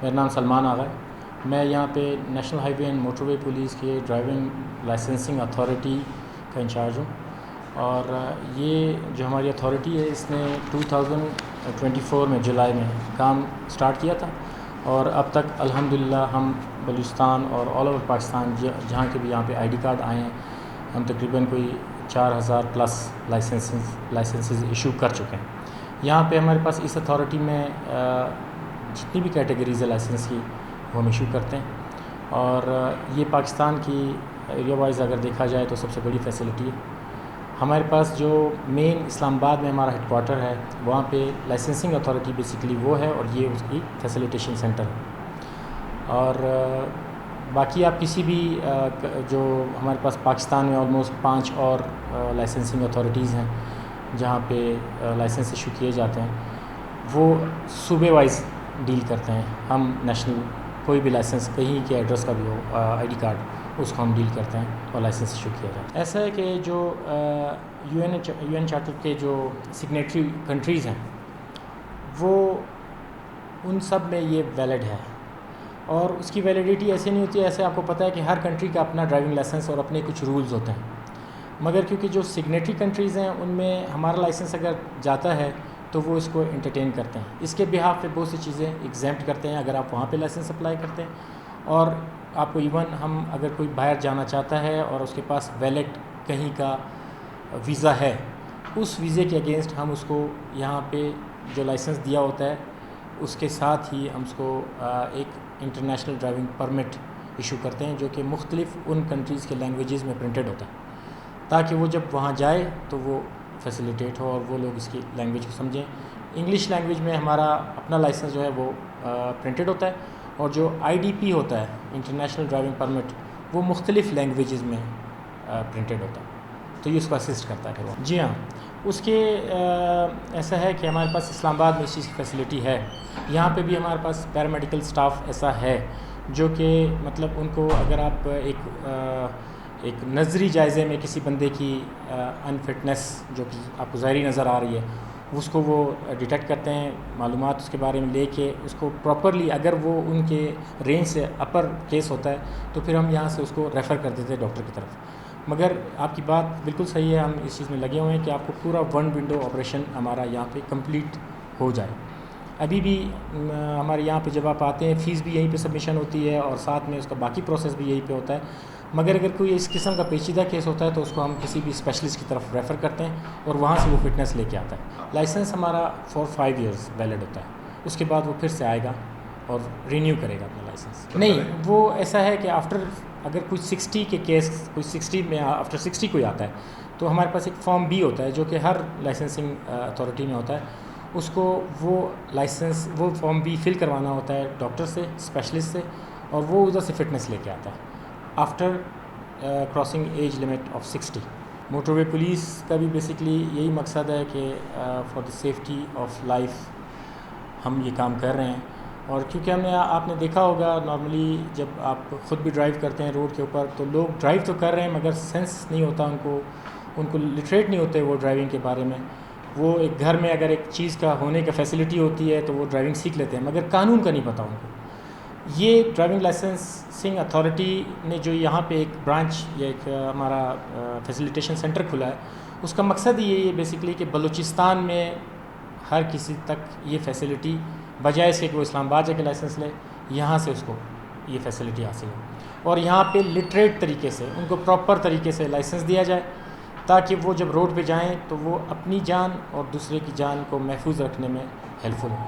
میرا نام سلمان آغا ہے. میں یہاں پہ national high way and motor way police کے ڈرائیونگ لائسنسنگ اتھارٹی کا انچارج ہوں. اور یہ جو ہماری اتھارٹی ہے اس نے 2024 میں جولائی میں کام سٹارٹ کیا تھا، اور اب تک الحمدللہ ہم بلوچستان اور آل اوور پاکستان جہاں کے بھی یہاں پہ آئی ڈی کارڈ آئے ہیں، ہم تقریباً کوئی 4000 پلس لائسنسز ایشو کر چکے ہیں. یہاں پہ ہمارے پاس اس اتھارٹی میں جتنی بھی کیٹیگریز ہے لائسنس کی وہ ہم ایشو کرتے ہیں. اور یہ پاکستان کی ایریا وائز اگر دیکھا جائے تو سب سے بڑی فیسلٹی ہے. ہمارے پاس جو مین اسلام آباد میں ہمارا ہیڈ کوارٹر ہے، وہاں پہ لائسنسنگ اتھارٹی بیسیکلی وہ ہے، اور یہ اس کی فیسیلیٹیشن سینٹر ہے. اور باقی آپ کسی بھی جو ہمارے پاس پاکستان میں آلموسٹ 5 اور لائسنسنگ اتھارٹیز ہیں جہاں پہ لائسنس ایشو کیے جاتے ہیں، وہ صوبے وائز ڈیل کرتے ہیں. ہم نیشنل کوئی بھی لائسنس کہیں کے ایڈریس کا بھی ہو، آئی ڈی کارڈ، اس کو ہم ڈیل کرتے ہیں اور لائسنس ایشو کیا جاتا ہے. ایسا ہے کہ جو یو این چارٹر کے جو سگنیٹری کنٹریز ہیں وہ ان سب میں یہ ویلڈ ہے، اور اس کی ویلیڈیٹی ایسے نہیں ہوتی ہے. ایسے آپ کو پتہ ہے کہ ہر کنٹری کا اپنا ڈرائیونگ لائسنس اور اپنے کچھ رولز ہوتے ہیں، مگر کیونکہ جو سگنیٹری کنٹریز ہیں ان میں ہمارا لائسنس اگر جاتا ہے تو وہ اس کو انٹرٹین کرتے ہیں. اس کے بہاف پہ بہت سی چیزیں ایگزیمپٹ کرتے ہیں اگر آپ وہاں پہ لائسنس اپلائی کرتے ہیں. اور آپ کو ایون ہم اگر کوئی باہر جانا چاہتا ہے اور اس کے پاس ویلڈ کہیں کا ویزا ہے، اس ویزے کے اگینسٹ ہم اس کو یہاں پہ جو لائسنس دیا ہوتا ہے اس کے ساتھ ہی ہم اس کو ایک انٹرنیشنل ڈرائیونگ پرمٹ ایشو کرتے ہیں، جو کہ مختلف ان کنٹریز کے لینگویجز میں پرنٹڈ ہوتا ہے، تاکہ وہ جب وہاں جائے تو وہ فیسیلیٹیٹ ہو اور وہ لوگ اس کی لینگویج کو سمجھیں. انگلش لینگویج میں ہمارا اپنا لائسنس جو ہے وہ پرنٹڈ ہوتا ہے، اور جو آئی ڈی پی ہوتا ہے انٹرنیشنل ڈرائیونگ پرمٹ، وہ مختلف لینگویجز میں پرنٹڈ ہوتا ہے، تو یہ اس کو اسسٹ کرتا ہے. جی ہاں، اس کے ایسا ہے کہ ہمارے پاس اسلام آباد میں اس چیز کی فیسلٹی ہے. یہاں پہ بھی ہمارے پاس پیرامیڈیکل سٹاف ایسا ہے جو کہ مطلب ان کو اگر آپ ایک نظری جائزے میں کسی بندے کی انفٹنس جو کہ آپ کو ظاہری نظر آ رہی ہے، اس کو وہ ڈیٹیکٹ کرتے ہیں، معلومات اس کے بارے میں لے کے اس کو پراپرلی، اگر وہ ان کے رینج سے اپر کیس ہوتا ہے تو پھر ہم یہاں سے اس کو ریفر کر دیتے ہیں ڈاکٹر کی طرف. مگر آپ کی بات بالکل صحیح ہے، ہم اس چیز میں لگے ہوئے ہیں کہ آپ کو پورا ون ونڈو آپریشن ہمارا یہاں پہ کمپلیٹ ہو جائے. ابھی بھی ہمارے یہاں پہ جب آپ آتے ہیں فیس بھی یہیں پہ سبمیشن ہوتی ہے، اور ساتھ میں اس کا باقی پروسیس بھی یہیں پہ ہوتا ہے. مگر اگر کوئی اس قسم کا پیچیدہ کیس ہوتا ہے تو اس کو ہم کسی بھی اسپیشلسٹ کی طرف ریفر کرتے ہیں، اور وہاں سے وہ فٹنس لے کے آتا ہے. لائسنس ہمارا فار 5 ایئرز ویلڈ ہوتا ہے، اس کے بعد وہ پھر سے آئے گا اور رینیو کرے گا اپنا لائسنس. نہیں، وہ ایسا ہے کہ آفٹر اگر کوئی 60 کے کیس، کوئی 60 میں آفٹر 60 کوئی آتا ہے تو ہمارے پاس ایک فارم بی ہوتا ہے جو کہ ہر لائسنسنگ اتھارٹی میں ہوتا ہے. اس کو وہ لائسنس، وہ فارم بی فل کروانا ہوتا ہے ڈاکٹر سے، اسپیشلسٹ سے، اور وہ ادھر سے فٹنس لے کے آتا ہے after crossing age limit of 60. Motorway police کا بھی بیسکلی یہی مقصد ہے کہ for the safety of life ہم یہ کام کر رہے ہیں. اور کیونکہ آپ نے دیکھا ہوگا نارملی جب آپ خود بھی ڈرائیو کرتے ہیں روڈ کے اوپر تو لوگ ڈرائیو تو کر رہے ہیں مگر سینس نہیں ہوتا ان کو لٹریٹ نہیں ہوتے وہ ڈرائیونگ کے بارے میں. وہ ایک گھر میں اگر ایک چیز کا ہونے کا فیسلٹی ہوتی ہے تو وہ ڈرائیونگ سیکھ لیتے ہیں، مگر قانون کا نہیں پتہ ان کو. یہ ڈرائیونگ لائسنسنگ اتھارٹی نے جو یہاں پہ ایک برانچ یا ایک ہمارا فیسیلیٹیشن سینٹر کھلا ہے، اس کا مقصد ہی یہی ہے بیسکلی کہ بلوچستان میں ہر کسی تک یہ فیسلٹی، بجائے سے کہ وہ اسلام آباد جا کے لائسنس لے، یہاں سے اس کو یہ فیسلٹی حاصل ہو، اور یہاں پہ لٹریٹ طریقے سے ان کو پراپر طریقے سے لائسنس دیا جائے، تاکہ وہ جب روڈ پہ جائیں تو وہ اپنی جان اور دوسرے کی جان کو محفوظ رکھنے میں ہیلپ فل ہو.